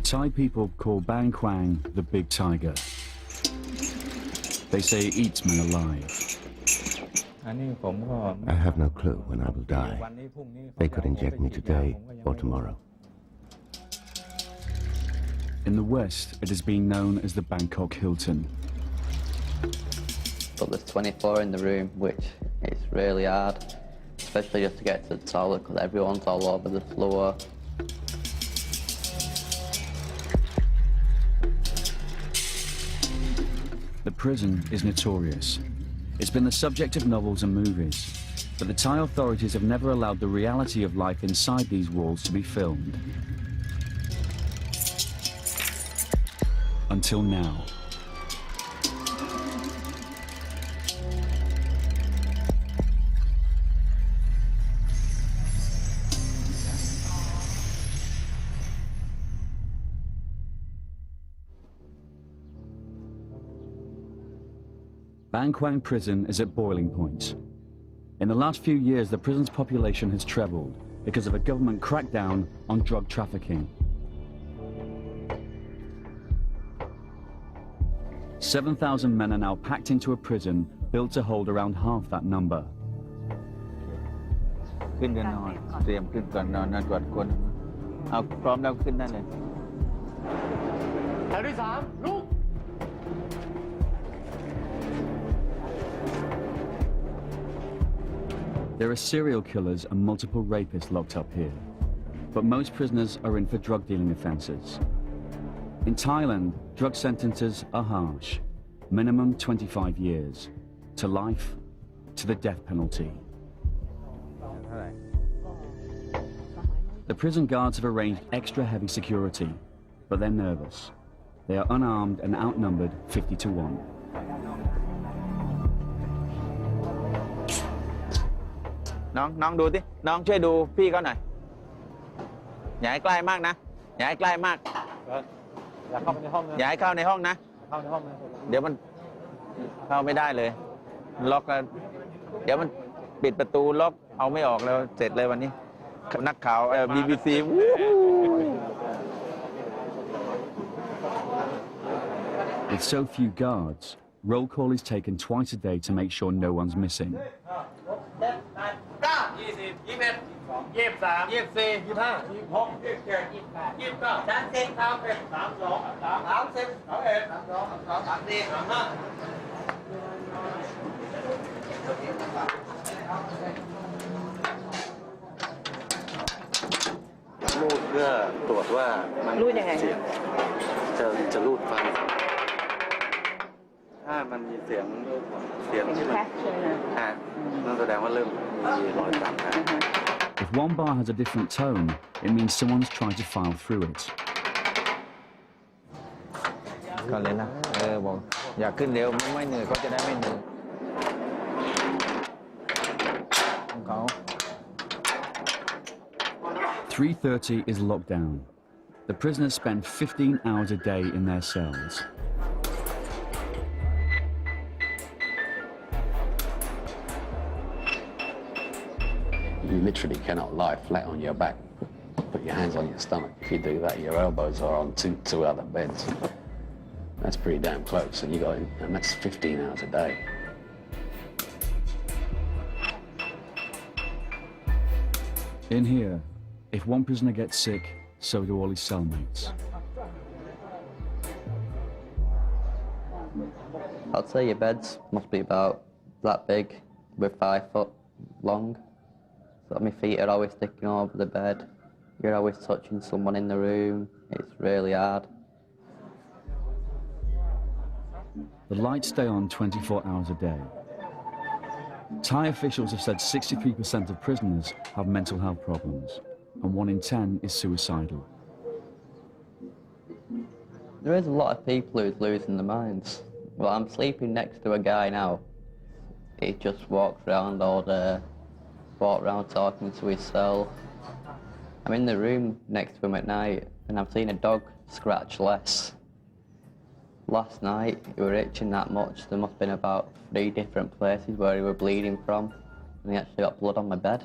Thai people call Bang Kwang the big tiger. They say it eats men alive. I have no clue when I will die. They could inject me today or tomorrow. In the West, it has been known as the Bangkok Hilton. But there's 24 in the room, which is really hard, especially just to get to the toilet because everyone's all over the floor. The prison is notorious. It's been the subject of novels and movies, but the Thai authorities have never allowed the reality of life inside these walls to be filmed. Until now. Bang Kwang prison is at boiling point. In the last few years, the prison's population has trebled because of a government crackdown on drug trafficking. 7,000 men are now packed into a prison built to hold around half that number. ขึ้นกันนอนเตรียมขึ้นก่อนนอนนะตรวจคนเอาพร้อมแล้วขึ้นได้เลยแถวที่3ลุก There are serial killers and multiple rapists locked up here, but most prisoners are in for drug dealing offences. In Thailand, drug sentences are harsh, minimum 25 years, to life, to the death penalty. The prison guards have arranged extra heavy security, but they're nervous. They are unarmed and outnumbered 50 to 1. น้องดูสิน้องช่วยดูพี่เขาหน่อยอย่าให้ใกล้มากนะอย่าให้ใกล้มากอย่าเข้าไปในห้องนะอย่าให้เข้าในห้องนะเข้าในห้องเดี๋ยวมันเข้าไม่ได้เลยล็อกแล้วเดี๋ยวมันปิดประตูล็อกเอาไม่ออกแล้วเสร็จเลยวันนี้นักข่าว BBC With so few guards, roll call is taken twice a day to make sure no one's missing. รูดเพื่อตรวจว่ามันรูดยังไงจะรูดฟังถ้ามันมีเสียงที่มันนั่นแสดงว่าเริ่มมีรอยต่ำนะ If one bar has a different tone, it means someone's trying to file through it. ก่อนเลยนะบอกอยากขึ้นเร็วไม่เหนื่อยก็จะได้ไม่เหนื่อยของเขา 3:30 is lockdown. The prisoners spend 15 hours a day in their cells. You literally cannot lie flat on your back. Put your hands on your stomach. If you do that, your elbows are on two other beds. That's pretty damn close, and that's 15 hours a day. In here, if one prisoner gets sick, so do all his cellmates. I'd say your beds must be about that big, with 5 foot long. So my feet are always sticking over the bed. You're always touching someone in the room. It's really hard. The lights stay on 24 hours a day. Thai officials have said 63% of prisoners have mental health problems, and 1 in 10 is suicidal. There is a lot of people who's losing their minds. Well, I'm sleeping next to a guy now. He just walks around all day, walks around talking to himself. I'm in the room next to him at night, and I've seen a dog scratch less. Last night, he was itching that much. There must have been about 3 different places where he was bleeding from, and he actually got blood on my bed.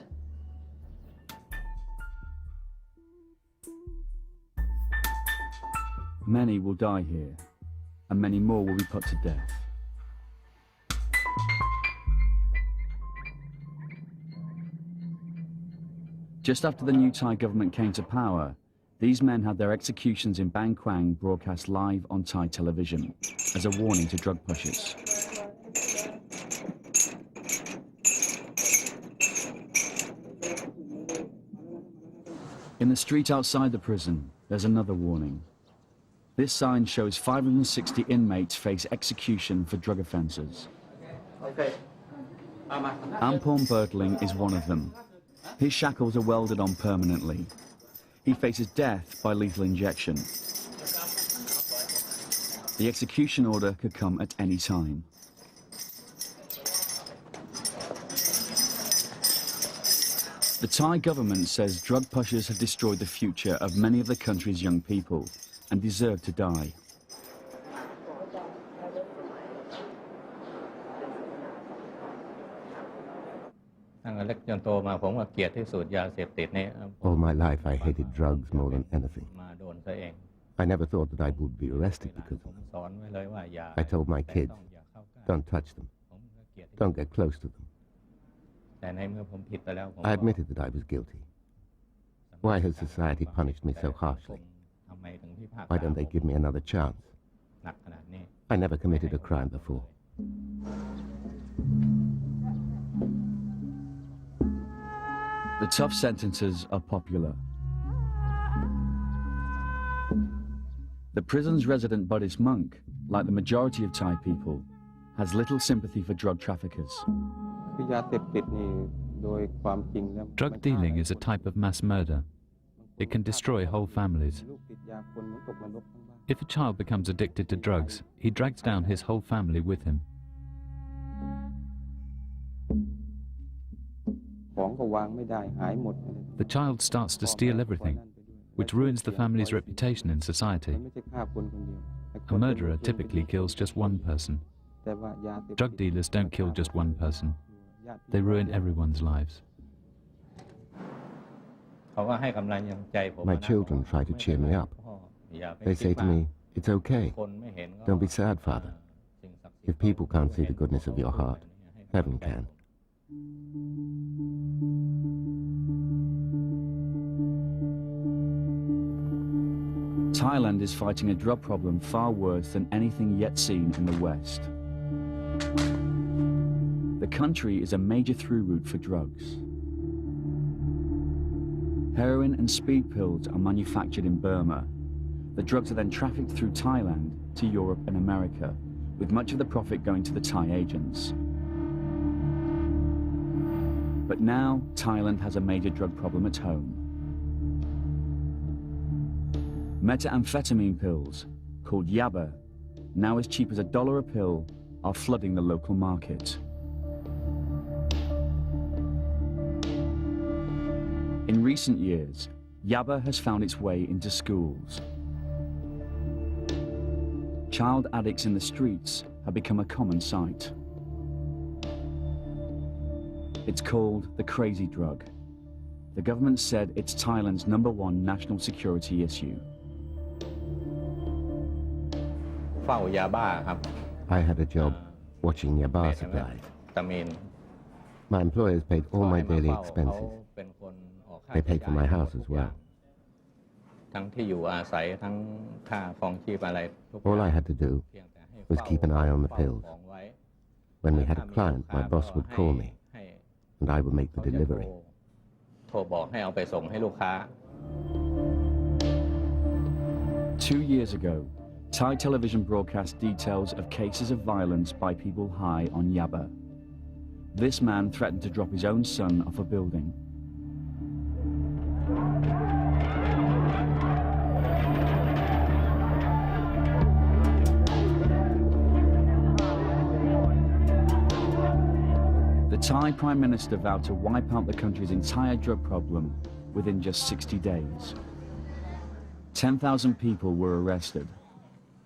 Many will die here, and many more will be put to death. Just after the new Thai government came to power, these men had their executions in Bangkwang broadcast live on Thai television as a warning to drug pushers. In the street outside the prison, there's another warning. This sign shows 560 inmates face execution for drug offences. Ampon Bertling is one of them. His shackles are welded on permanently. He faces death by lethal injection. The execution order could come at any time. The Thai government says drug pushers have destroyed the future of many of the country's young people and deserve to die. ตั้งแต่เล็กจนโตมาผมก็เกลียดที่สุดยาเสพติดนี่ All my life I hated drugs more than anything. มาโดนซะเอง I never thought that I would be arrested because of ผม them. สอนไว้เลยว่าอย่า I told my แต่ kids, ต้องอย่าเข้าใกล้ don't touch them, ผมก็เกลียดที่ don't get close to them. แต่ในเมื่อผมผิดไปแล้วผม I admitted that I was guilty. Why has society punished me so harshly? ทำไมถึงพิพากษา Why don't they give me another chance? หนักขนาดนี้ I never committed a crime before. The tough sentences are popular. The prison's resident Buddhist monk, like the majority of Thai people, has little sympathy for drug traffickers. Drug dealing is a type of mass murder. It can destroy whole families. If a child becomes addicted to drugs, he drags down his whole family with him. The child starts to steal everything, which ruins the family's reputation in society. A murderer typically kills just one person. Drug dealers don't kill just one person. They ruin everyone's lives. My children try to cheer me up. They say to me, it's okay. Don't be sad, Father. If people can't see the goodness of your heart, heaven can. Thailand is fighting a drug problem far worse than anything yet seen in the West. The country is a major through route for drugs. Heroin and speed pills are manufactured in Burma. The drugs are then trafficked through Thailand to Europe and America, with much of the profit going to the Thai agents. But now, Thailand has a major drug problem at home. Methamphetamine pills, called yaba, now as cheap as $1 a pill, are flooding the local market. In recent years, yaba has found its way into schools. Child addicts in the streets have become a common sight. It's called the crazy drug. The government said it's Thailand's #1 national security issue. เฝ้ายาบ้าครับ I had a job watching Yaba supplies. ตามีน My employers paid all my daily เขา expenses. เป็นคนออกค่า They paid for my house as well. ทั้งที่อยู่อาศัยทั้งค่าครองชีพอะไรทุกอย่าง All I had to do เพียงแต่ให้ was keep an eye on the เฝ้า pills. ของไว้ When we had a client, my boss would call me, ให้ and I would make the เขาจะ delivery. โทรบอกให้เอาไปส่งให้ลูกค้า 2 years ago, Thai television broadcast details of cases of violence by people high on yaba. This man threatened to drop his own son off a building. The Thai Prime Minister vowed to wipe out the country's entire drug problem within just 60 days. 10,000 people were arrested.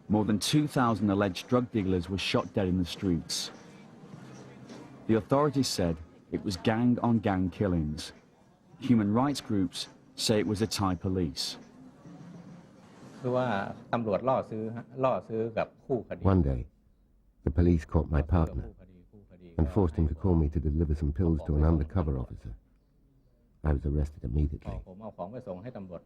More than 2,000 alleged drug dealers were shot dead in the streets. The authorities said it was gang-on-gang killings. Human rights groups say it was the Thai police. คื คือว่าตำรวจล่อซื้อกับคู่คดี One day, the police caught my partner and forced him to call me to deliver some pills to an undercover officer. I was arrested พอ immediately. ผมเอาของไปส่งให้ตำรวจ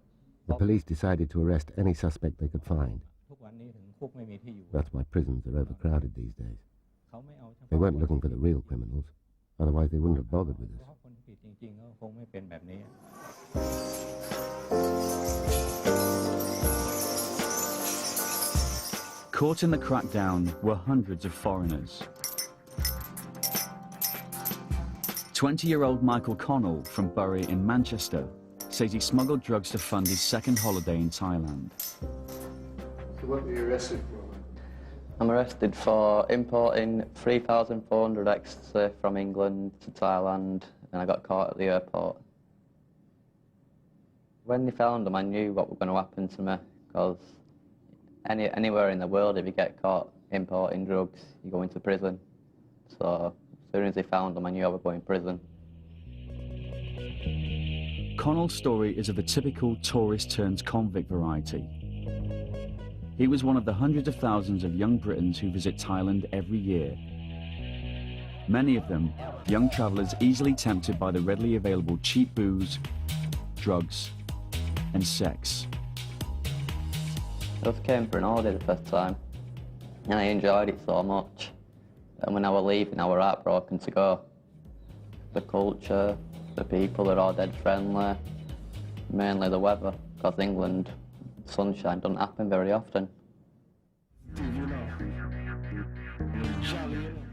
The police decided to arrest any suspect they could find. ทุกวันนี้ถึงคุกไม่มีที่อยู่ That's why prisons are overcrowded these days. เขาไม่เอาเฉพาะ They weren't looking for the real criminals, otherwise they wouldn't have bothered with เฉ us. พาะคนที่ผิดจริงๆก็คงไม่เป็นแบบนี้ Caught in the crackdown were hundreds of foreigners. 20-year-old Michael Connell from Bury in Manchester says he smuggled drugs to fund his second holiday in Thailand. So what were you arrested for? I'm arrested for importing 3,400 ecstasy from England to Thailand, and I got caught at the airport. When they found them, I knew what was going to happen to me, because anywhere in the world, if you get caught importing drugs, you go into prison. So as soon as they found them, I knew I would go in prison. Connell's story is of the typical tourist-turns-convict variety. He was one of the hundreds of thousands of young Britons who visit Thailand every year. Many of them, young travellers easily tempted by the readily available cheap booze, drugs, and sex. I just came for an holiday the first time, and I enjoyed it so much. And when I was leaving, I was heartbroken to go. The culture, the people are all dead friendly, mainly the weather, because England, sunshine doesn't happen very often.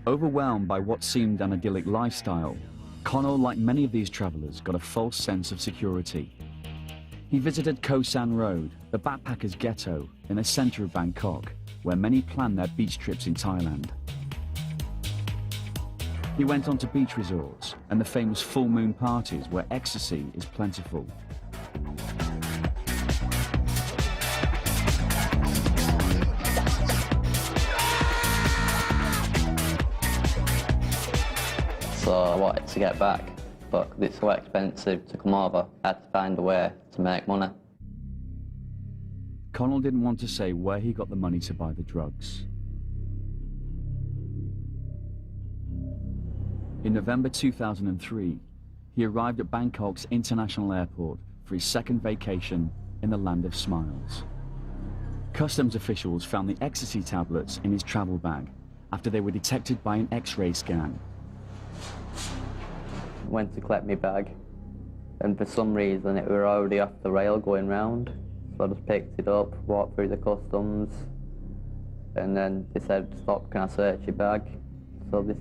Overwhelmed by what seemed an idyllic lifestyle, Connell, like many of these travellers, got a false sense of security. He visited Koh San Road, the backpackers' ghetto in the centre of Bangkok, where many plan their beach trips in Thailand. He went on to beach resorts and the famous full moon parties where ecstasy is plentiful. So I wanted to get back, but it's so expensive to come over, I had to find a way to make money. Connell didn't want to say where he got the money to buy the drugs. In November 2003, he arrived at Bangkok's international airport for his second vacation in the land of smiles. Customs officials found the ecstasy tablets in his travel bag after they were detected by an X-ray scan. Went to collect my bag, and for some reason it were already off the rail going round. So I just picked it up, walked through the customs, and then they said, "Stop, can I search your bag?" So they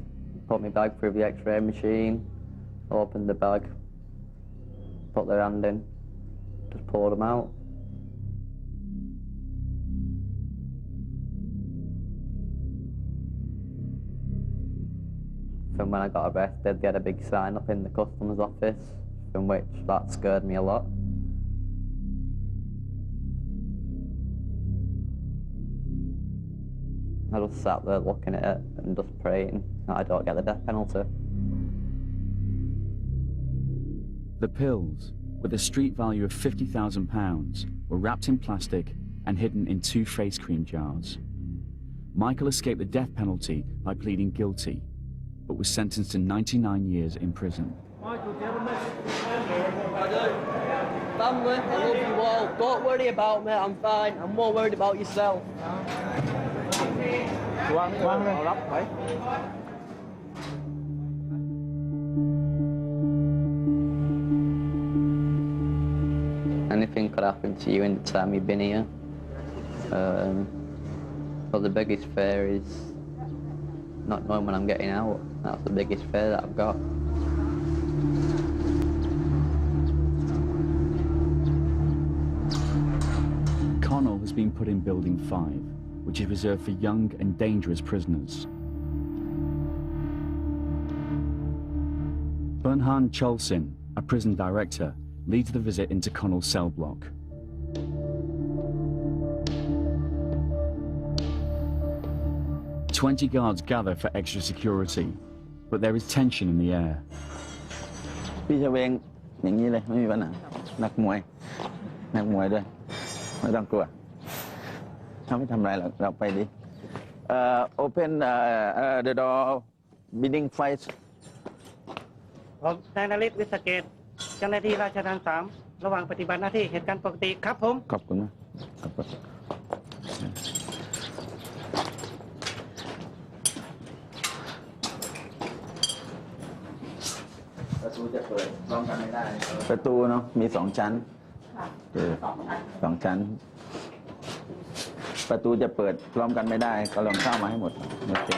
put my bag through the X-ray machine, opened the bag, put their hand in, just poured them out. From when I got arrested, they had a big sign up in the customs office, from which that scared me a lot. I just sat there looking at it and just praying that I don't get the death penalty. The pills, with a street value of £50,000, were wrapped in plastic and hidden in 2 face cream jars. Michael escaped the death penalty by pleading guilty, but was sentenced to 99 years in prison. Family, I love you all. Don't worry about me, I'm fine. I'm more worried about yourself. Anything could happen to you in the time you've been here. But the biggest fear is not knowing when I'm getting out. That's the biggest fear that I've got. Connell has been put in Building 5, which is reserved for young and dangerous prisoners. Bernhan Cholsin, a prison director, leads the visit into Connell's cell block. "20 guards gather for extra security, but there is tension in the air. พี่จะเวงอย่างนี้เลยไม่มีปัญหานักมวยด้วยไม่ต้องกลัว เขาไม่ทำอะไรหรอกเราไปดิopen the door bidding fight ผมนายนฤทธิ์วิสเกตเจ้าหน้าที่ราชทัณฑ์3ระหว่างปฏิบัติหน้าที่เหตุการณ์ปกติครับผม ขอบคุณนะประตูจะเปิดพร้อมกันไม่ได้ประตูเนาะมี2 ชั้น2 ชั้นประตูจะเปิดพร้อมกันไม่ได้ก็ลองเข้ามาให้หมดโอเค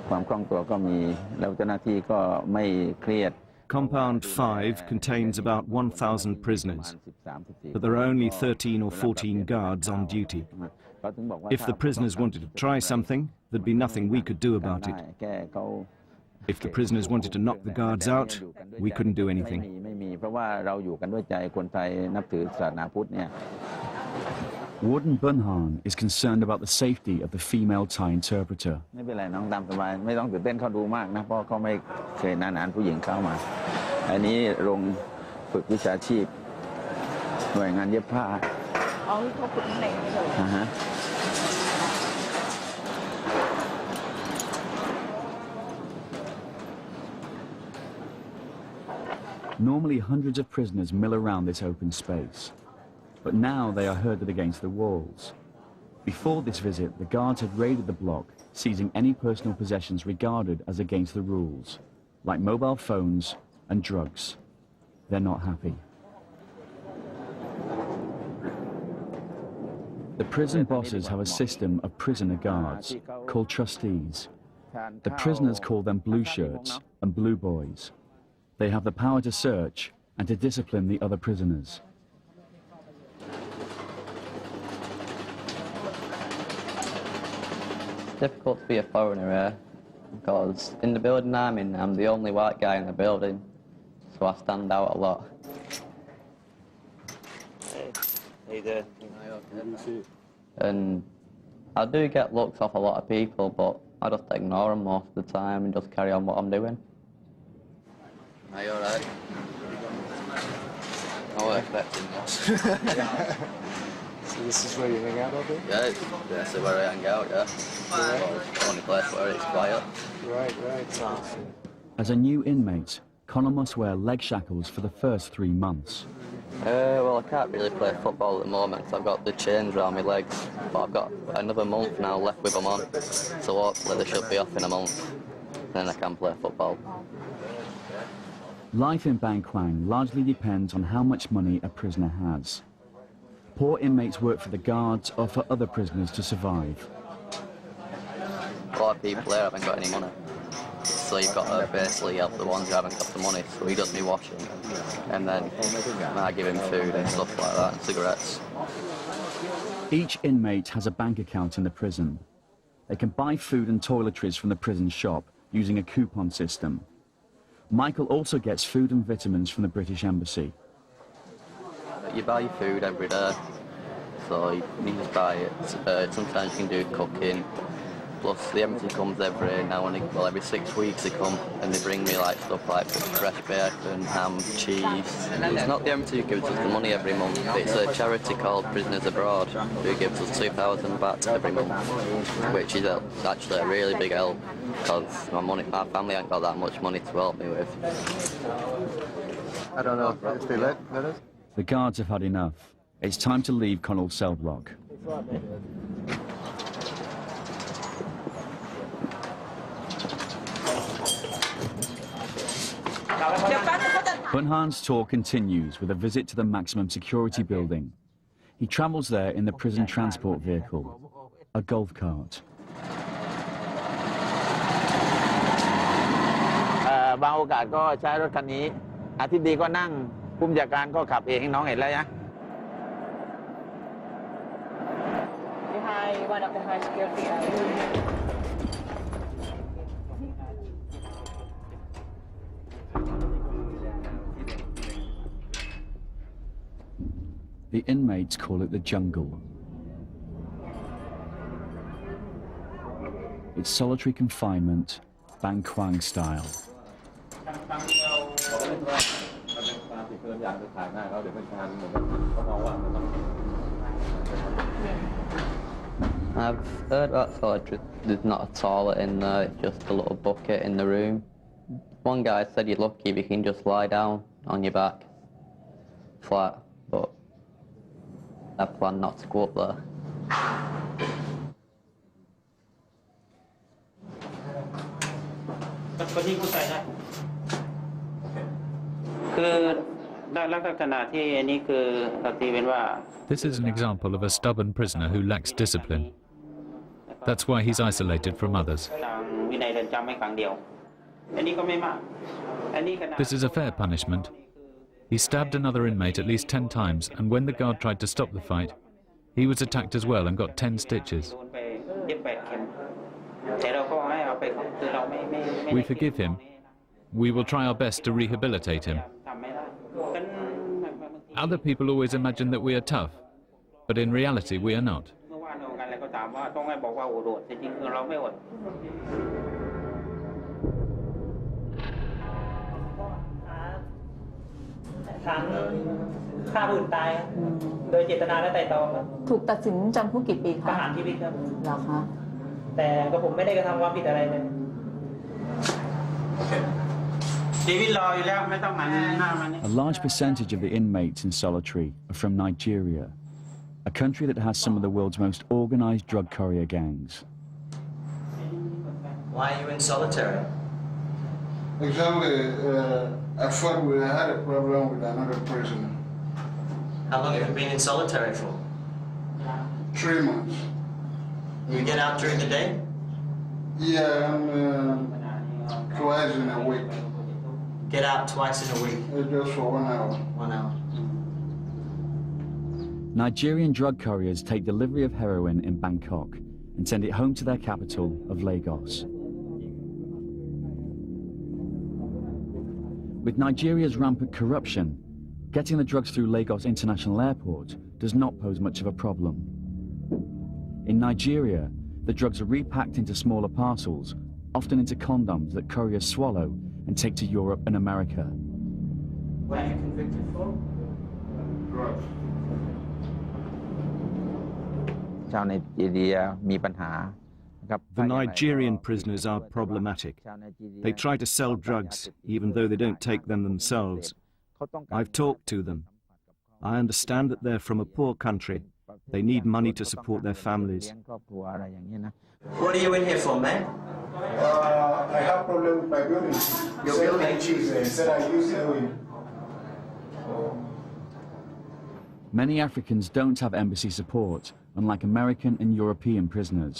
ความคล่องตัวก็มีแล้วเจ้าหน้าที่ก็ไม่เครียด Compound 5 contains about 1,000 prisoners, but there are only 13 or 14 guards on duty. If the prisoners wanted to try something, there'd be nothing we could do about it. If the prisoners wanted to knock the guards out, we couldn't do anything. Warden Bunhan is concerned about the safety of the female Thai interpreter. ไม่เป็นไรน้องตามสบายไม่ต้องตื่นเต้นเขาดูมากนะเพราะเขาไม่เคยนานๆผู้หญิงเข้ามาอันนี้โรงฝึกวิชาชีพหน่วยงานเย็บผ้าอ๋อเขาฝึกข้างในนี่เลย Normally hundreds of prisoners mill around this open space, but now they are herded against the walls. Before this visit, the guards had raided the block, seizing any personal possessions regarded as against the rules, like mobile phones and drugs. They're not happy. The prison bosses have a system of prisoner guards, called trustees. The prisoners call them blue shirts and blue boys. They have the power to search and to discipline the other prisoners. It's difficult to be a foreigner here, because in the building I'm in, I'm the only white guy in the building, so I stand out a lot. And I do get looks off a lot of people, but I just ignore them most of the time and just carry on what I'm doing. Are you alright? I was expecting this. So this is where you hang out all day? Yeah, this is where I hang out, yeah. Well, only place where it's quiet. Right. As a new inmate, Connor must wear leg shackles for the first 3 months. Well, I can't really play football at the moment because I've got the chains around my legs, but I've got another month now left with them on, so hopefully they should be off in a month, then I can play football. Life in Bangkwang largely depends on how much money a prisoner has. Poor inmates work for the guards or for other prisoners to survive. A lot of people there haven't got any money, so you've got to basically help the ones who haven't got the money, so he does me washing, and then I give him food and stuff like that, and cigarettes. Each inmate has a bank account in the prison. They can buy food and toiletries from the prison shop using a coupon system. Michael also gets food and vitamins from the British Embassy. You buy food every day, so you just buy it. Sometimes you can do cooking. Plus the embassy comes every 6 weeks they come and they bring me like stuff like fresh bacon, ham, cheese. It's not the embassy who gives us the money every month. It's a charity called Prisoners Abroad who gives us 2,000 baht every month, which is actually a really big help because my family ain't got that much money to help me with. I don't know if they let us. The guards have had enough. It's time to leave Connell's cell block. Bunhan's tour continues with a visit to the maximum security building. He travels there in the prison transport vehicle, a golf cart. บางโอกาสก็ใช้รถคันนี้อาทิตย์ดีก็นั่งผู้บัญชาการก็ขับเองน้องเห็นแล้วนะ Behind one of the high security areas. The inmates call it the jungle. It's solitary confinement, Bangkwang style. I've heard about toilet. There's not a toilet in there, it's just a little bucket in the room. One guy said you're lucky if you can just lie down on your back, flat, but I plan not to go up there. คนที่พูดไปนะคือลักษณะที่อันนี้คือเราตีเป็นว่า This is an example of a stubborn prisoner who lacks discipline. That's why he's isolated from others. ทางวินัยเรือนจำไม่ครั้งเดียวอันนี้ก็ไม่มากอันนี้ขนาด This is a fair punishment. He stabbed another inmate at least 10 times, and when the guard tried to stop the fight, he was attacked as well and got 10 stitches. โดนไปเย็บ8 เข็มแต่เราก็ให้เอาไปคือเราไม่ We forgive him. We will try our best to rehabilitate him. ทำไม่ได้ Other people always imagine that we are tough, but in reality we are not. เมื่อวานเรากันอะไรก็ตามว่าต้องให้บอกว่าโอดแต่จริงคือเราไม่อด ฐานฆ่าผู้อื่นตายครับโดยเจตนาและไตร่ตรองครับ ถูกตัดสินจำคุกกี่ปี ประ คะ หารชีวิตครับ เหรอคะ แต่ก็ผมไม่ได้กระทำความผิดอะไรเลย ชีวิตรออยู่แล้วไม่ต้องหันหน้ามานี่ A large percentage of the inmates in solitary are from Nigeria, a country that has some of the world's most organized drug courier gangs. Why are you in solitary? Exactly. I thought we had a problem with another prisoner. How long have you been in solitary for? 3 months. You get out during the day? Yeah, twice in a week. Get out twice in a week? Just for 1 hour. 1 hour. Nigerian drug couriers take delivery of heroin in Bangkok and send it home to their capital of Lagos. With Nigeria's rampant corruption, getting the drugs through Lagos International Airport does not pose much of a problem. In Nigeria, the drugs are repacked into smaller parcels, often into condoms that couriers swallow and take to Europe and America. What are you convicted for? Drugs. ชาวไนจีเรียมีปัญหา The Nigerian prisoners are problematic. They try to sell drugs, even though they don't take them themselves. I've talked to them. I understand that they're from a poor country. They need money to support their families. What are you in here for, man? I have problem with my building. Your building? Said I use heroin. Many Africans don't have embassy support, unlike American and European prisoners.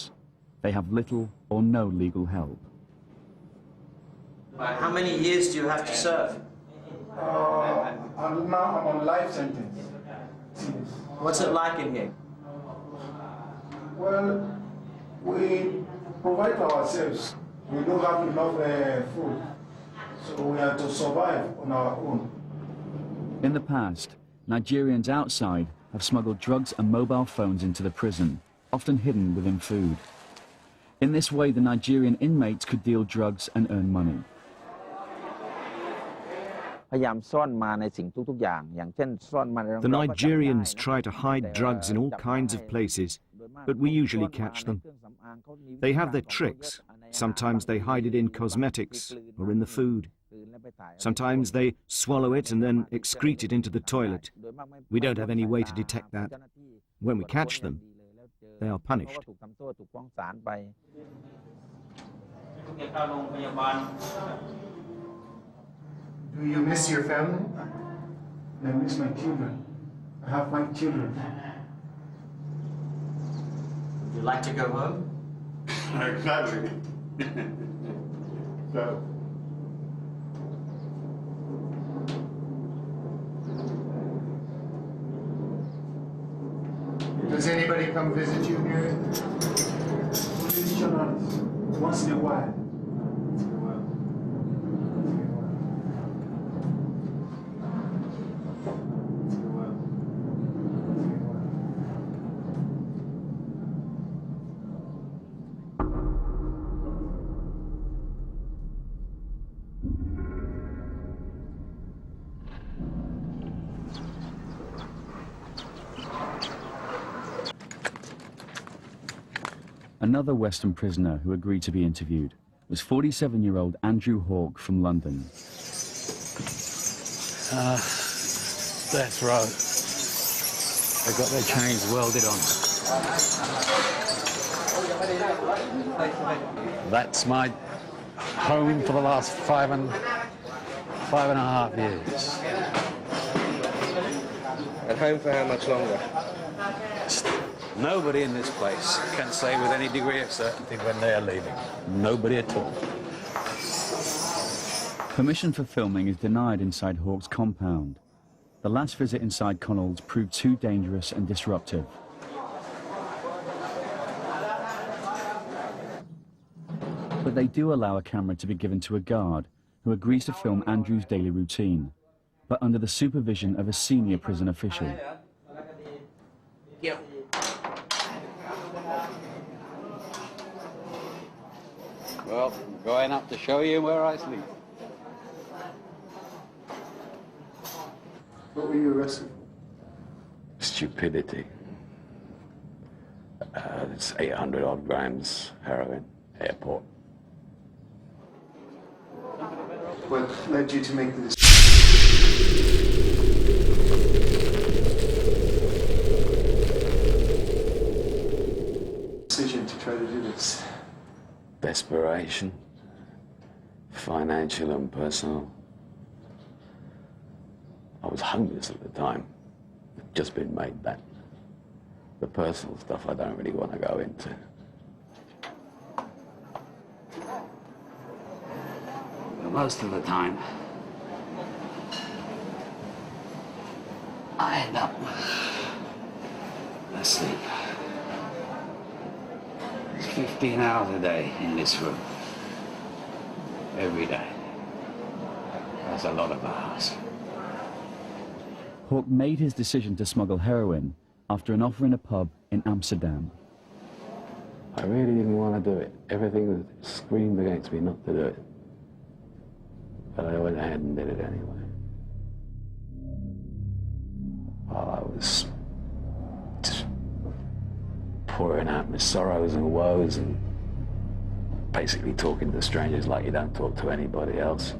They have little or no legal help. How many years do you have to serve? I'm on life sentence. What's it like in here? Well, we provide for ourselves. We don't have enough food, so we have to survive on our own. In the past, Nigerians outside have smuggled drugs and mobile phones into the prison, often hidden within food. In this way, the Nigerian inmates could deal drugs and earn money. พยายามซ่อนมาในสิ่งทุกๆอย่างอย่างเช่นซ่อนมา The Nigerians try to hide drugs in all kinds of places, but we usually catch them. They have their tricks. Sometimes they hide it in cosmetics or in the food. Sometimes they swallow it and then excrete it into the toilet. We don't have any way to detect that. When we catch them, they are punished. Do you miss your family? I miss my children. I have 5 children. Would you like to go home? Exactly. So. Does anybody come visit you here? Once in a while. Another Western prisoner who agreed to be interviewed was 47-year-old Andrew Hawke from London. Death row. They've got their chains welded on. That's my home for the last five and a half years. At home for how much longer? Nobody in this place can say with any degree of certainty when they are leaving. Nobody at all. Permission for filming is denied inside Hawke's compound. The last visit inside Connell's proved too dangerous and disruptive. But they do allow a camera to be given to a guard who agrees to film Andrew's daily routine, but under the supervision of a senior prison official. Well, I'm going up to show you where I sleep. What were you arrested for? Stupidity. It's 800 odd grams heroin, airport. What led you to make the decision to try to do this? Desperation, financial and personal. I was homeless at the time. I'd just been made that. The personal stuff I don't really want to go into. But most of the time, I end up asleep. It's 15 hours a day in this room. Every day. That's a lot of hours. Hawke made his decision to smuggle heroin after an offer in a pub in Amsterdam. I really didn't want to do it. Everything screamed against me not to do it. But I went ahead and did it anyway. While I was just pouring out my sorrows and woes and basically talking to strangers like you don't talk to anybody else.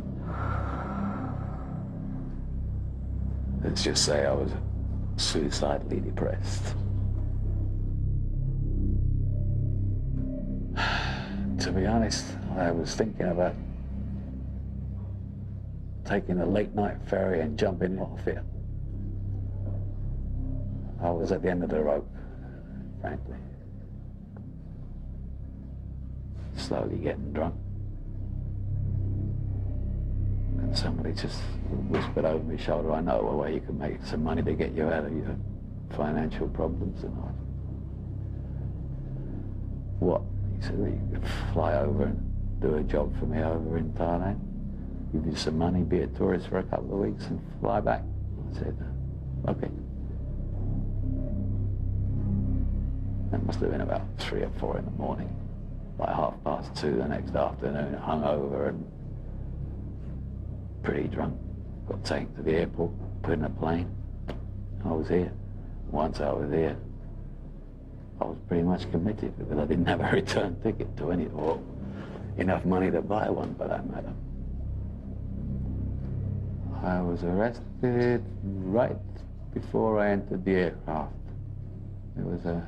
Let's just say I was suicidally depressed. To be honest, I was thinking about taking a late night ferry and jumping off it. I was at the end of the rope, frankly. Slowly getting drunk. And somebody just whispered over my shoulder, I know a way you can make some money to get you out of your financial problems. And I, what? He said, well, you could fly over and do a job for me over in Thailand, give you some money, be a tourist for a couple of weeks and fly back. I said, okay. That must have been about 3 or 4 in the morning. By 2:30 the next afternoon, hungover and pretty drunk. Got taken to the airport, put in a plane. I was here. Once I was here, I was pretty much committed because I didn't have a return ticket to any, or enough money to buy one for that matter. I was arrested right before I entered the aircraft. There was a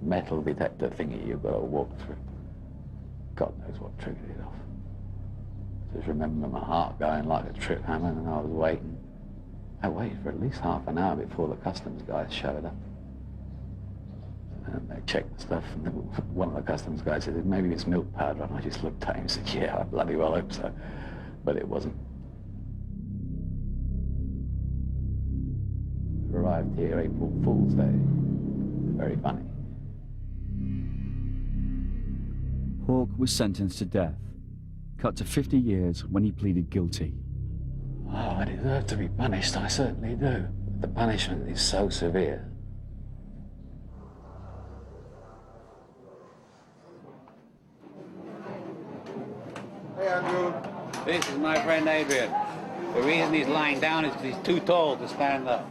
metal detector thingy you've got to walk through. God knows what triggered it off. Just remember my heart going like a trip hammer, and I was waiting. I waited for at least half an hour before the customs guys showed up. And they checked the stuff, and one of the customs guys said, maybe it's milk powder, and I just looked at him and said, yeah, I bloody well hope so. But it wasn't. Arrived here April Fool's Day. Very funny. Hawke was sentenced to death, cut to 50 years when he pleaded guilty. Oh, I deserve to be punished, I certainly do. The punishment is so severe. Hey, Andrew. This is my friend Adrian. The reason he's lying down is because he's too tall to stand up.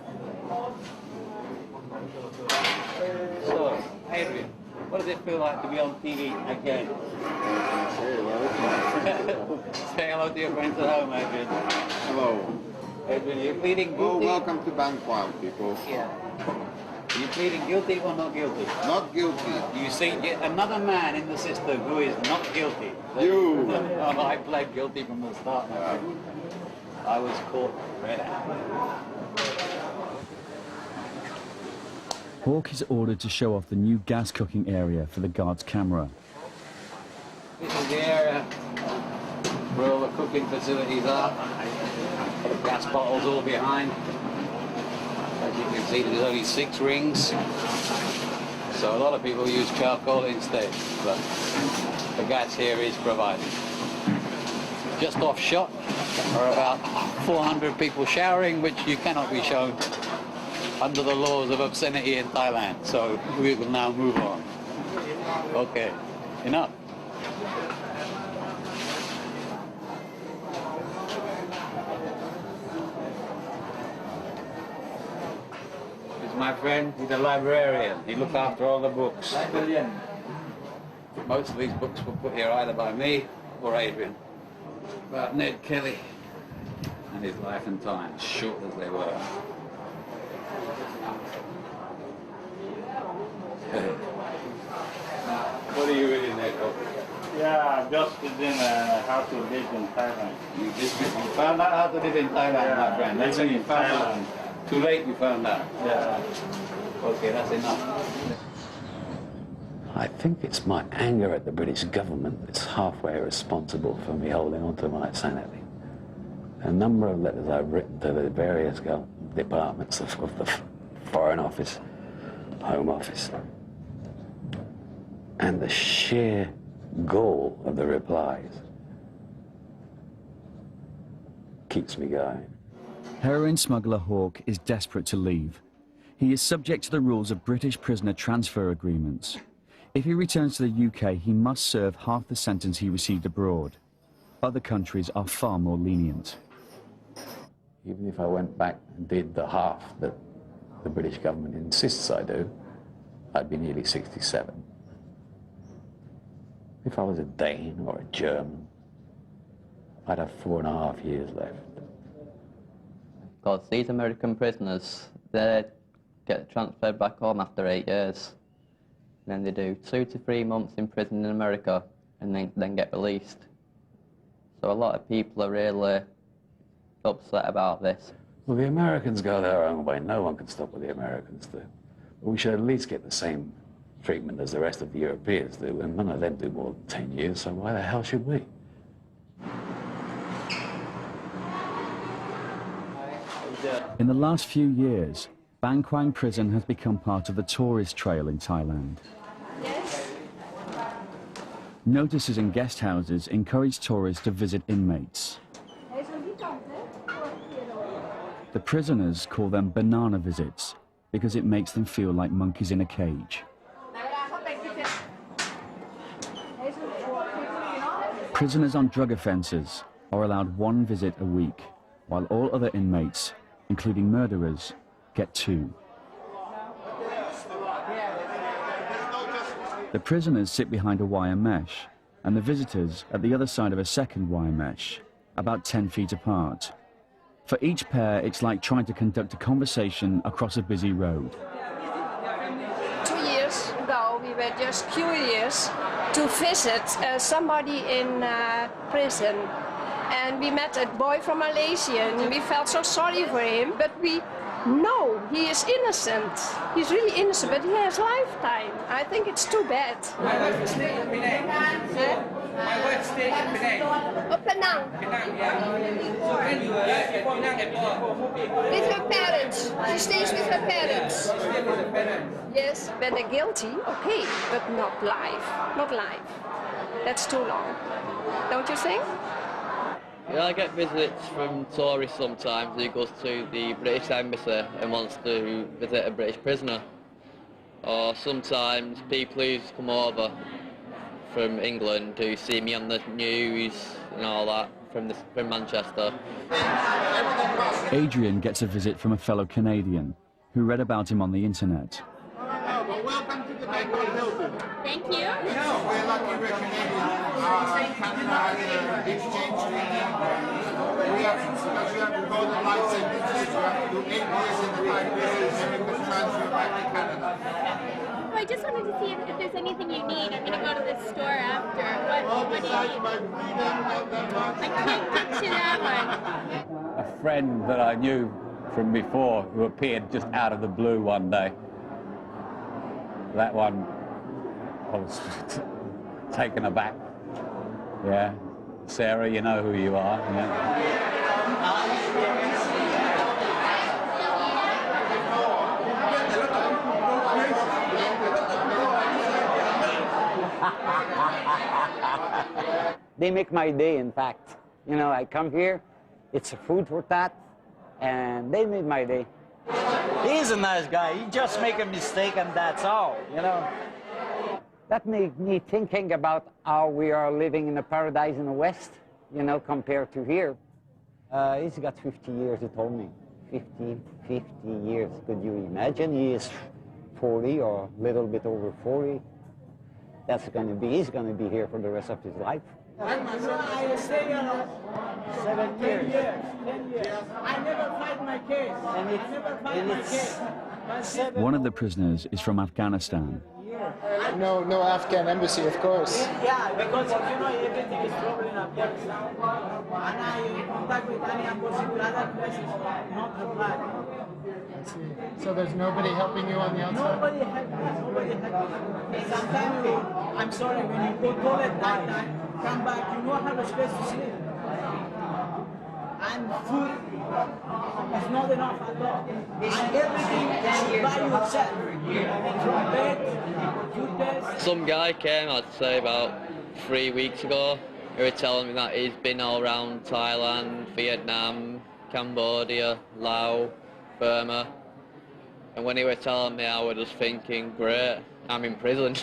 So, Adrian, does it feel like to be on TV again? Say hello to your friends at home, Adrian. Hello. Adrian, you're pleading guilty? Oh, welcome to Bankwang, people. Yeah. Are you pleading guilty or not guilty? Not guilty. You see yet another man in the system who is not guilty. You. Oh, I pled guilty from the start, my friend. I was caught red-handed. Hawke is ordered to show off the new gas cooking area for the guard's camera. This is the area where all the cooking facilities are. The gas bottles all behind. As you can see, there's only 6 rings. So a lot of people use charcoal instead, but the gas here is provided. Just off shot are about 400 people showering, which you cannot be shown under the laws of obscenity in Thailand. So we will now move on. Okay, enough. My friend, he's a librarian. He looks after all the books. Librarian. Most of these books were put here either by me or Adrian. About Ned Kelly and his life and times, short as they were. What are you reading there, Bob? Yeah, just reading how to live in Thailand. You found out how to live in Thailand, my friend. That's when you found out. Too late you found out. Yeah. Okay, that's enough. I think it's my anger at the British government that's halfway responsible for me holding on to my sanity. A number of letters I've written to the various departments of the Foreign Office, Home Office, and the sheer gall of the replies keeps me going. Heroin smuggler Hawke is desperate to leave. He is subject to the rules of British prisoner transfer agreements. If he returns to the UK, he must serve half the sentence he received abroad. Other countries are far more lenient. Even if I went back and did the half that the British government insists I do, I'd be nearly 67. If I was a Dane or a German, I'd have 4.5 years left. Because these American prisoners, they get transferred back home after 8 years. And then they do 2 to 3 months in prison in America and then get released. So a lot of people are really upset about this. Well, the Americans go their own way. No one can stop what the Americans do. But we should at least get the same treatment as the rest of the Europeans do, and none of them do more than 10 years, so why the hell should we? In the last few years, Bankwang prison has become part of the tourist trail in Thailand. Notices in guest houses encourage tourists to visit inmates. The prisoners call them banana visits because it makes them feel like monkeys in a cage. Prisoners on drug offences are allowed 1 visit a week, while all other inmates, including murderers, get 2. The prisoners sit behind a wire mesh, and the visitors at the other side of a second wire mesh, about 10 feet apart. For each pair, it's like trying to conduct a conversation across a busy road. 2 years ago, we were just curious to visit somebody in prison. And we met a boy from Malaysia, and we felt so sorry for him, but we know he is innocent. He's really innocent, but he has lifetime. I think it's too bad. My wife stayed in Penang. My wife stayed in Penang. Oh, Penang. Penang, yeah. So when you were in Penang before? With her parents. She stays with her parents. Stay with the parents. Yes, when they're guilty, okay, but not live. Not live. That's too long. Don't you think? Yeah, I get visits from tourists sometimes who goes to the British Embassy and wants to visit a British prisoner. Or sometimes people who come over from England who see me on the news and all that from Manchester. Adrian gets a visit from a fellow Canadian who read about him on the internet. Well, welcome to the Bangkok Hilton. Thank you. We're lucky we're Canadian. Canada has an exchange treaty. Because we have to go to life sentences, we have to do 8 years in the Thai prison, then we can transfer back to Canada. So I just wanted to see if there's anything you need. I'm going to go to this store after. What do you need? I can't get to that one. A friend that I knew from before who appeared just out of the blue one day. That one, I was taken aback. Yeah. Sarah, you know who you are. Yeah. They make my day, in fact. You know, I come here, it's a food for thought, and they made my day. He's a nice guy. He just make a mistake and that's all, you know. That made me thinking about how we are living in a paradise in the West, you know, compared to here. He's got 50 years, he told me. 50 years. Could you imagine? He is 40 or a little bit over 40. That's going to be, he's going to be here for the rest of his life. I stay here 7 years. 10 years. I never fight my case. I never fight my case. One of the prisoners is from Afghanistan. No Afghan embassy, of course. Yeah, because you know everything is problem in Afghanistan. And I contact with any embassy to other places, not reply. I see. So there's nobody helping you on the outside? Nobody help me, nobody help me. Sometimes I'm sorry, when you go toilet night, come back, you don't have a space to sleep. And food is not enough at all. And everything is by yourself. From bed, toothpaste. Some guy came, I'd say about 3 weeks ago. He was telling me that he's been all around Thailand, Vietnam, Cambodia, Laos, Burma. And when he was telling me, I was just thinking, great, I'm in prison.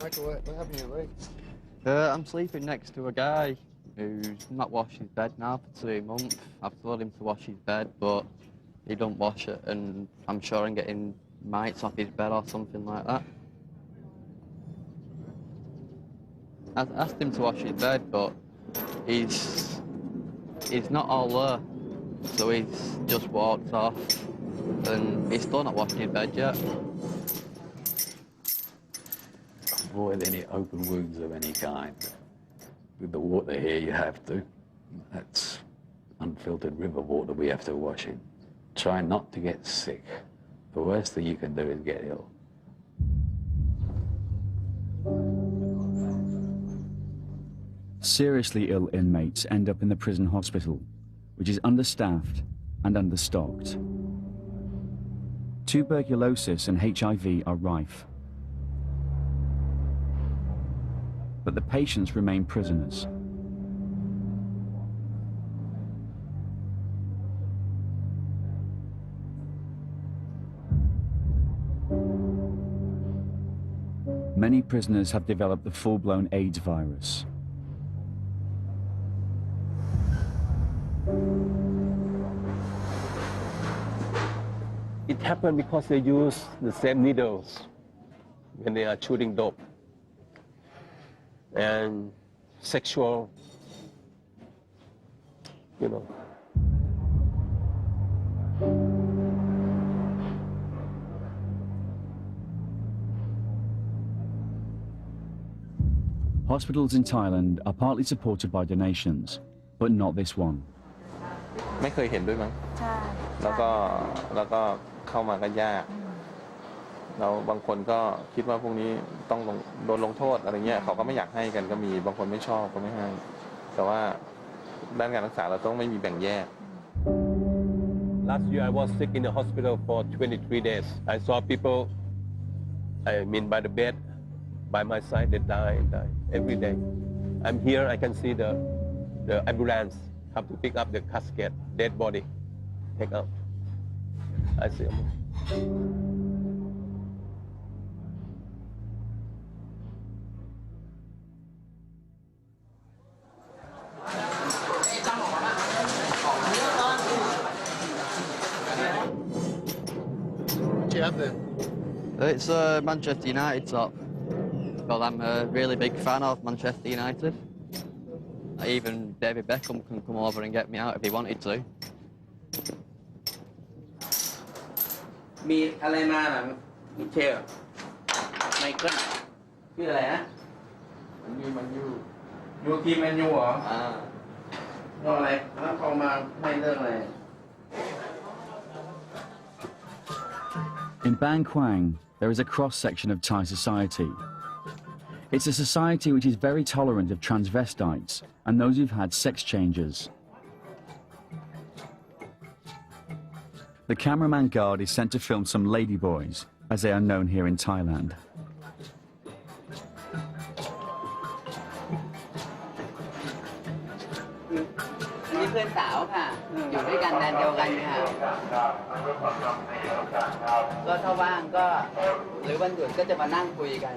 Michael, what happened to your legs? I'm sleeping next to a guy who's not washed his bed now for 2 months. I've told him to wash his bed, but he don't wash it, and I'm sure I'm getting mites off his bed or something like that. I asked him to wash his bed, but he's not all there, so he's just walked off, and he's still not washing his bed yet. Avoid any open wounds of any kind. With the water here, you have to. That's unfiltered river water we have to wash in. Try not to get sick. The worst thing you can do is get ill. Seriously ill inmates end up in the prison hospital, which is understaffed and understocked. Tuberculosis and HIV are rife. But the patients remain prisoners. Many prisoners have developed the full-blown AIDS virus. It happened because they use the same needles when they are shooting dope. And sexual, you know. Hospitals in Thailand are partly supported by donations, but not this one. ไม่เคยเห็นด้วยมั้ง ใช่ แล้วก็เข้ามาก็ยากเราบางคนก็คิดว่าพวกนี้ต้องโดนลงโทษอะไรเงี้ยเขาก็ไม่อยากให้กันก็มีบางคนไม่ชอบก็ไม่ให้แต่ว่าด้านการรักษาเราต้องไม่มีแบ่งแยก Last year I was sick in the hospital for 23 days. I saw people, I mean by the bed, by my side, they die every day. I'm here, I can see the ambulance have to pick up the casket, dead body, take out. I see them. What do you have there? It's a Manchester United top. Well, I'm a really big fan of Manchester United. Even David Beckham can come over and get me out if he wanted to. มีอะไรมาล่ะมิเชลไมเคิลชื่ออะไรนะมันยูทีมแมนยูเหรอเรื่องอะไรแล้วเขามาให้เรื่องอะไร In Bangkwang, there is a cross-section of Thai society. It's a society which is very tolerant of transvestites and those who've had sex changes. The cameraman guard is sent to film some ladyboys, as they are known here in Thailand. นี่เพื่อนสาวค่ะ อยู่ด้วยกันแดนเดียวกันค่ะก็ถ้าว่างก็หรือวันหยุดก็จะมานั่งคุยกัน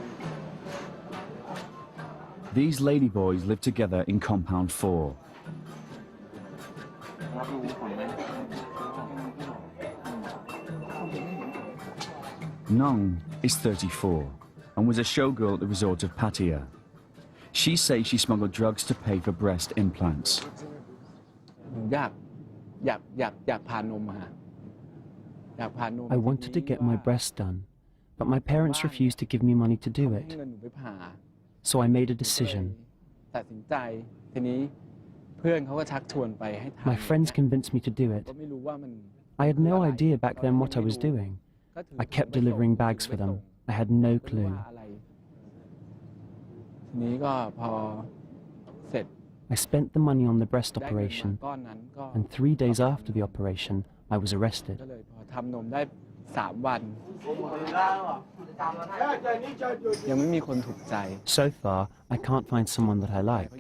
These ladyboys live together in compound 4. Nong is 34 and was a showgirl at the resort of Pattaya. She says she smuggled drugs to pay for breast implants. อยากผ่านนมมาอยากผ่านนม I wanted to get my breasts done, but my parents refused to give me money to do it. เงินหนูไปผ่า So I made a decision. ตัดสินใจทีนี้เพื่อนเขาก็ชักชวนไปให้ทำ My friends convinced me to do it. ก็ไม่รู้ว่ามัน I had no idea back then what I was doing. I kept delivering bags for them. I had no clue. ทีนี้ก็พอเสร็จ I spent the money on the breast operation, and 3 days after the operation, I was arrested. ก็เลยพอทำนมได้3 วันยังไม่มีคนถูกใจ So far, I can't find someone that I like.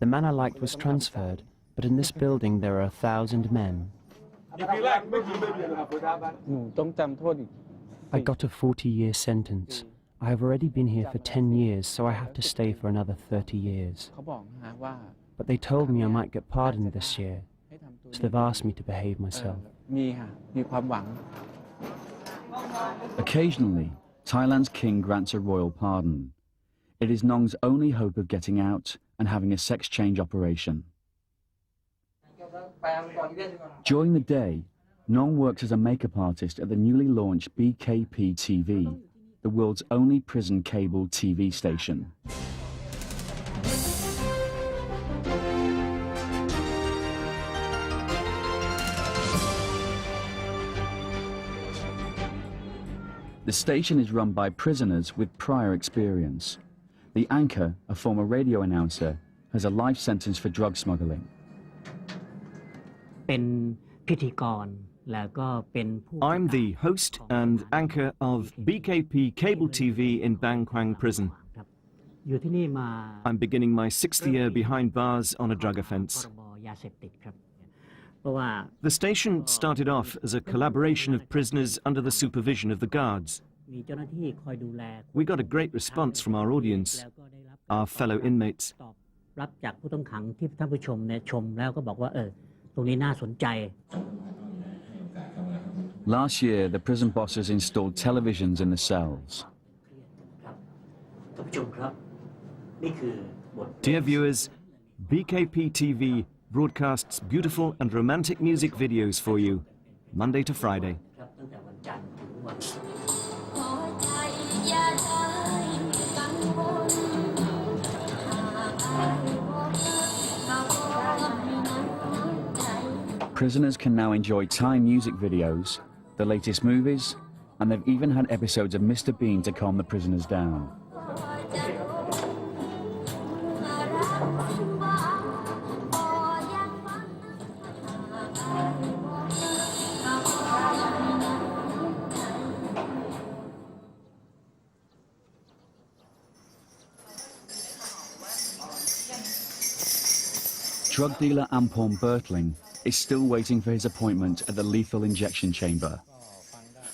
The man I liked was transferred, but in this building there are 1,000 men. หนูต้องจำโทษอีก I got a 40-year sentence. I have already been here for 10 years, so I have to stay for another 30 years. เขาบอกนะว่า But they told me I might get pardoned this year, so they've asked me to behave myself. มีค่ะมีความหวัง Occasionally, Thailand's king grants a royal pardon. It is Nong's only hope of getting out and having a sex change operation. During the day, Nong works as a makeup artist at the newly launched BKP TV, the world's only prison cable TV station. The station is run by prisoners with prior experience. The anchor, a former radio announcer, has a life sentence for drug smuggling. เป็นพิธีกรแล้วก็เป็นผู้ I'm the host and anchor of BKP Cable TV in Bangkwang Prison. อยู่ที่นี่มา I'm beginning my 6th year behind bars on a drug offence. พรบยาเสพติดครับเพราะว่า The station started off as a collaboration of prisoners under the supervision of the guards. มีเจ้าหน้าที่คอยดูแล We got a great response from our audience, our fellow inmates. ตอบรับจากผู้ต้องขังที่ท่านผู้ชมเนี่ยชมแล้วก็บอกว่าตรงนี้น่าสนใจ Last year, the prison bosses installed televisions in the cells. ท่านผู้ชมครับนี่คือบท Dear viewers, BKP TV broadcasts beautiful and romantic music videos for you, Monday to Friday. ครับตั้งแต่วันจันทร์ถึงวันศุกร์ Prisoners can now enjoy Thai music videos, the latest movies, and they've even had episodes of Mr. Bean to calm the prisoners down. drug dealer Ampon Bertling is still waiting for his appointment at the lethal injection chamber.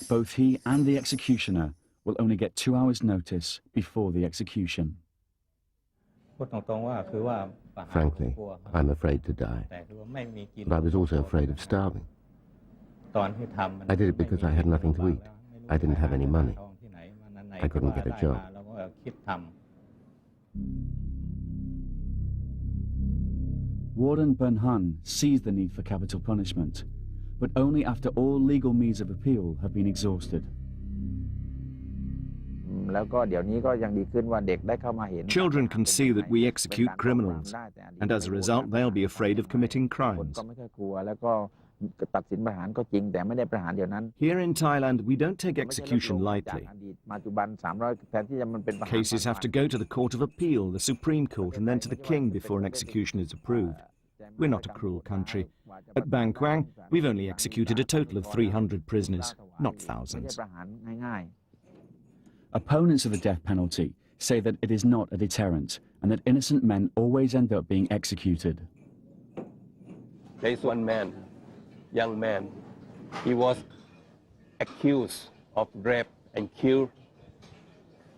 Both he and the executioner will only get 2 hours' notice before the execution. Frankly, I'm afraid to die. But I was also afraid of starving. I did it because I had nothing to eat. I didn't have any money. I couldn't get a job. Warden Bernhan sees the need for capital punishment, but only after all legal means of appeal have been exhausted. Children can see that we execute criminals, and as a result they'll be afraid of committing crimes. Here in Thailand, we don't take execution lightly. Cases have to go to the Court of Appeal, the Supreme Court, and then to the King before an execution is approved. We're not a cruel country. At Bang Kwang, we've only executed a total of 300 prisoners, not thousands. Opponents of the death penalty say that it is not a deterrent and that innocent men always end up being executed. There is one man, young man. He was accused of rape and killed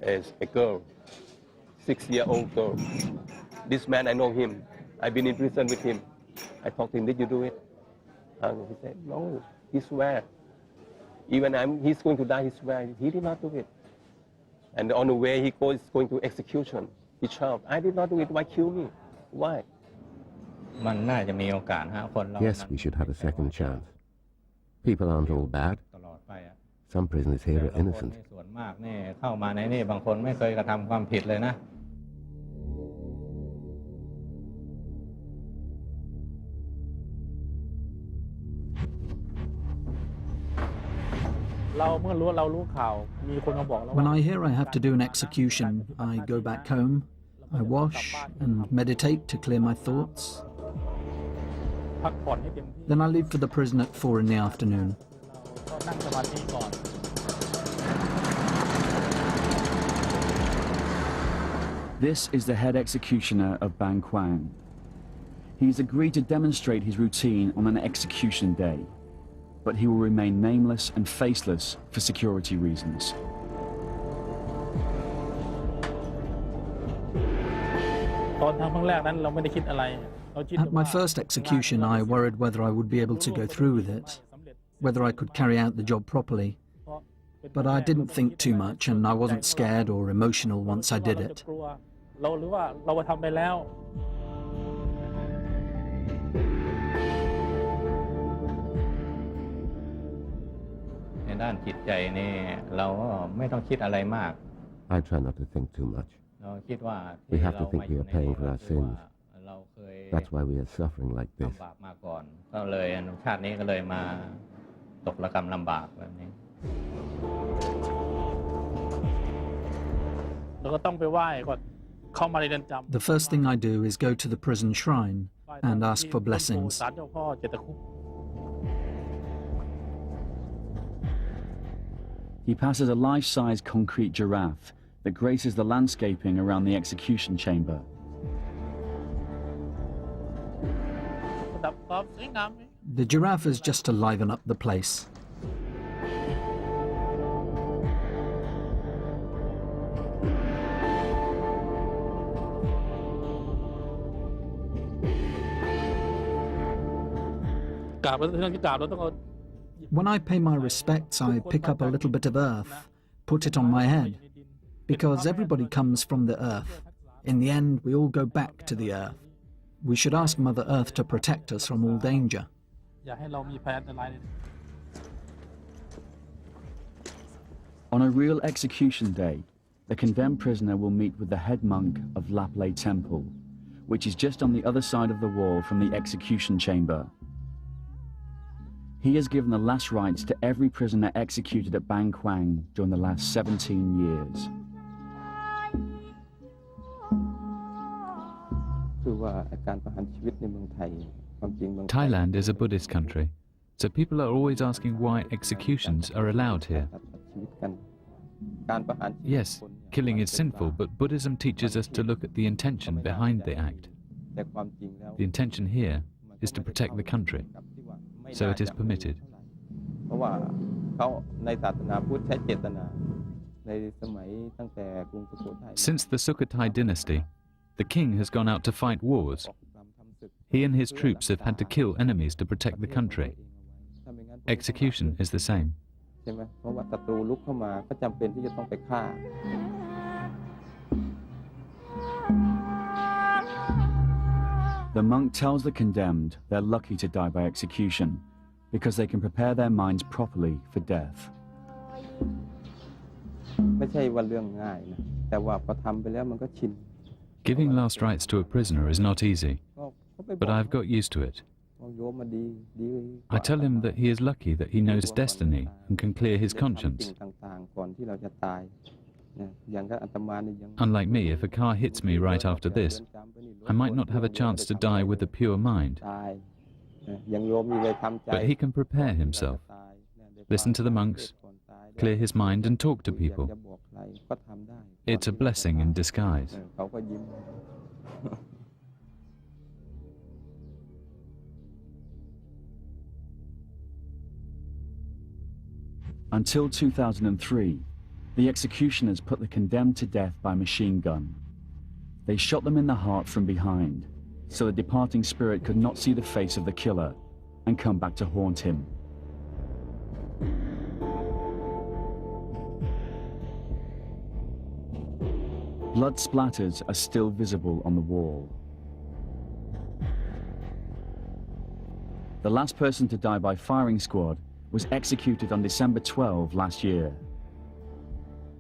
a girl, 6-year-old girl. This man, I know him. I've been in prison with him. I talked to him, did you do it? And he said, no, he swear. Even he's going to die, he swear. He did not do it. And on the way he goes going to execution. He shouted, I did not do it, why kill me? Why? Yes, we should have a second chance. People aren't all bad. Some prisoners here are innocent. When I hear I have to do an execution, I go back home, I wash and meditate to clear my thoughts. Then I leave for the prison at 4 in the afternoon. This is the head executioner of Bang Kwang. He's agreed to demonstrate his routine on an execution day, but he will remain nameless and faceless for security reasons. At my first execution, I worried whether I would be able to go through with it, whether I could carry out the job properly. But I didn't think too much, and I wasn't scared or emotional once I did it. I try not to think too much. We have to think we are paying for our sins. That's why we are suffering like this. The first thing I do is go to the prison shrine and ask for blessings. He passes a life-size concrete giraffe that graces the landscaping around the execution chamber. The giraffe is just to liven up the place. When I pay my respects, I pick up a little bit of earth, put it on my head, because everybody comes from the earth. In the end, we all go back to the earth. We should ask Mother Earth to protect us from all danger. On a real execution day, the condemned prisoner will meet with the head monk of Laplay Temple, which is just on the other side of the wall from the execution chamber. He has given the last rites to every prisoner executed at Bang Kwang during the last 17 years. Thailand is a Buddhist country, so people are always asking why executions are allowed here. Yes, killing is sinful, but Buddhism teaches us to look at the intention behind the act. The intention here is to protect the country, so it is permitted. Since the Sukhothai dynasty, the king has gone out to fight wars. He and his troops have had to kill enemies to protect the country. Execution is the same. The monk tells the condemned they're lucky to die by execution because they can prepare their minds properly for death. Giving last rites to a prisoner is not easy, but I've got used to it. I tell him that he is lucky that he knows his destiny and can clear his conscience. Unlike me, if a car hits me right after this, I might not have a chance to die with a pure mind. But he can prepare himself, listen to the monks, clear his mind and talk to people. It's a blessing in disguise. Until 2003, the executioners put the condemned to death by machine gun. They shot them in the heart from behind, so the departing spirit could not see the face of the killer and come back to haunt him. Blood splatters are still visible on the wall. The last person to die by firing squad was executed on December 12 last year.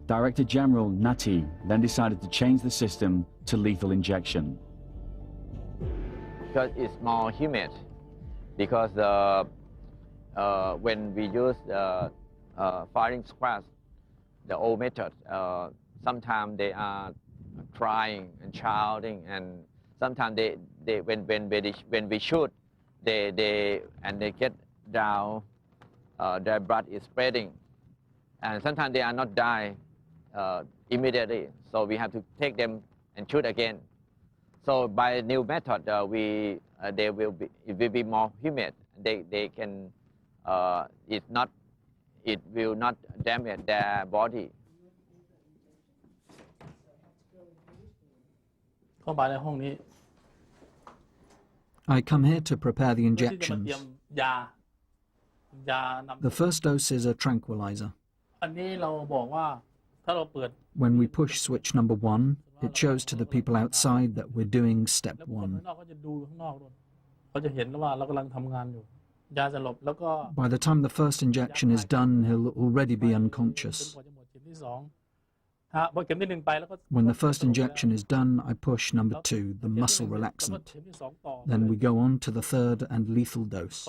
Director General Nati then decided to change the system to lethal injection. Because it's more humid, because when we use firing squads, the old method, sometimes they are crying and shouting, and sometimes when we shoot, they get down, their blood is spreading, and sometimes they are not die immediately, so we have to take them and shoot again. So by new method, it will be more humid. They can it will not damage their body. I come here to prepare the injections. The first dose is a tranquilizer. When we push switch number 1, it shows to the people outside that we're doing step 1. By the time the first injection is done, he'll already be unconscious. When the first injection is done, I push number 2, the muscle relaxant. Then we go on to the third and lethal dose.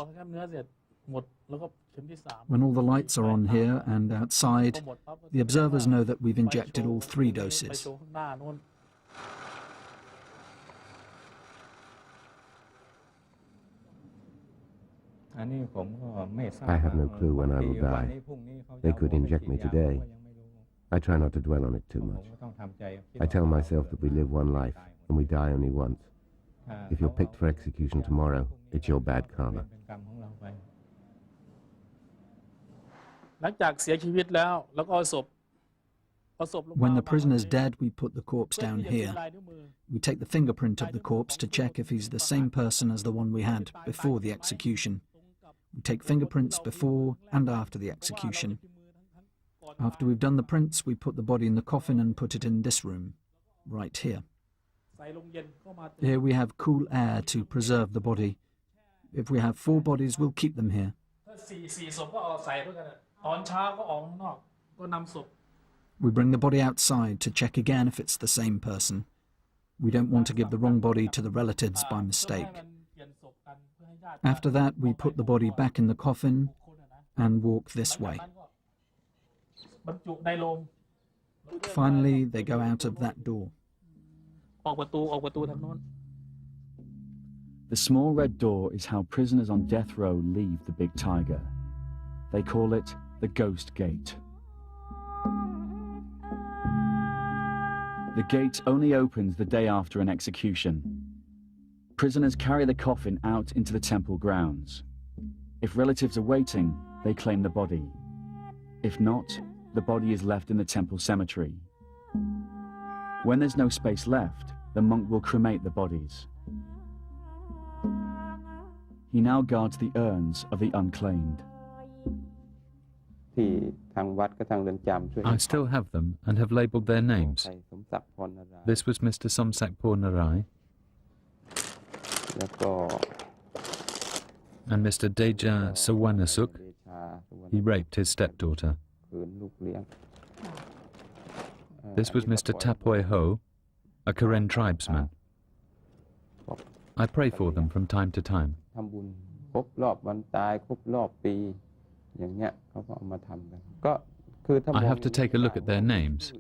When all the lights are on here and outside, the observers know that we've injected all 3 doses. I have no clue when I will die. They could inject me today. I try not to dwell on it too much. I tell myself that we live one life and we die only once. If you're picked for execution tomorrow, it's your bad karma. When the prisoner's dead, we put the corpse down here. We take the fingerprint of the corpse to check if he's the same person as the one we had before the execution. We take fingerprints before and after the execution. After we've done the prints, we put the body in the coffin and put it in this room, right here. Here we have cool air to preserve the body. If we have 4 bodies, we'll keep them here. We bring the body outside to check again if it's the same person. We don't want to give the wrong body to the relatives by mistake. After that, we put the body back in the coffin and walk this way. Finally, they go out of that door. The small red door is how prisoners on death row leave the Big Tiger. They call it the Ghost Gate. The gate only opens the day after an execution. Prisoners carry the coffin out into the temple grounds. If relatives are waiting, they claim the body. If not, the body is left in the temple cemetery. When there's no space left, the monk will cremate the bodies. He now guards the urns of the unclaimed. I still have them and have labelled their names. This was Mr. Somsak Narai and Mr. Deja Sawanasuk. He raped his stepdaughter. This was Mr. Tapoy Ho, a Karen tribesman. I pray for them from time to time. I have to take a look at their names.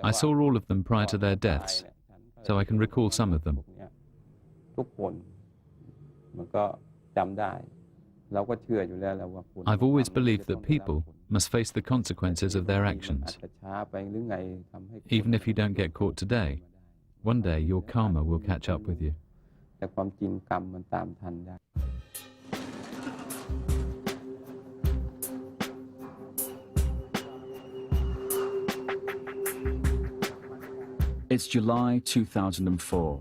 I saw all of them prior to their deaths, so I can recall some of them. I've always believed that people must face the consequences of their actions. Even if you don't get caught today, one day your karma will catch up with you. It's July 2004.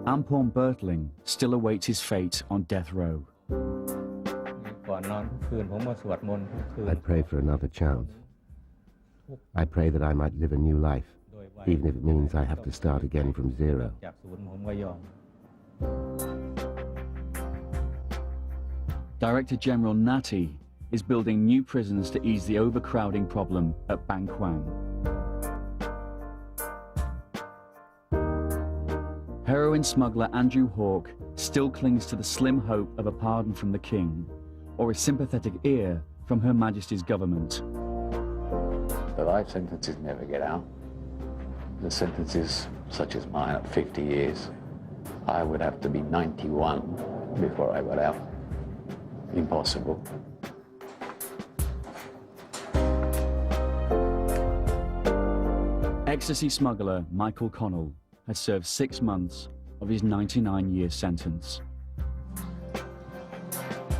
Ampon Bertling still awaits his fate on death row. I pray for another chance. I pray that I might live a new life, even if it means I have to start again from zero. Director General Nati is building new prisons to ease the overcrowding problem at Ban Quang. Heroin smuggler Andrew Hawke still clings to the slim hope of a pardon from the King, or a sympathetic ear from Her Majesty's government. The life sentences never get out. The sentences, such as mine, at 50 years, I would have to be 91 before I got out. Impossible. Ecstasy smuggler Michael Connell has served 6 months of his 99-year sentence.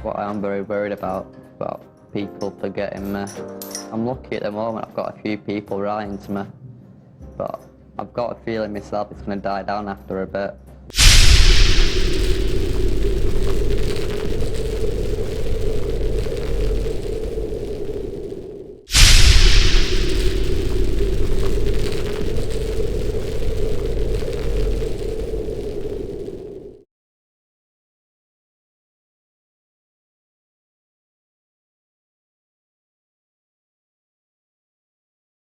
What I'm very worried about people forgetting me. I'm lucky at the moment, I've got a few people writing to me, but I've got a feeling myself it's going to die down after a bit.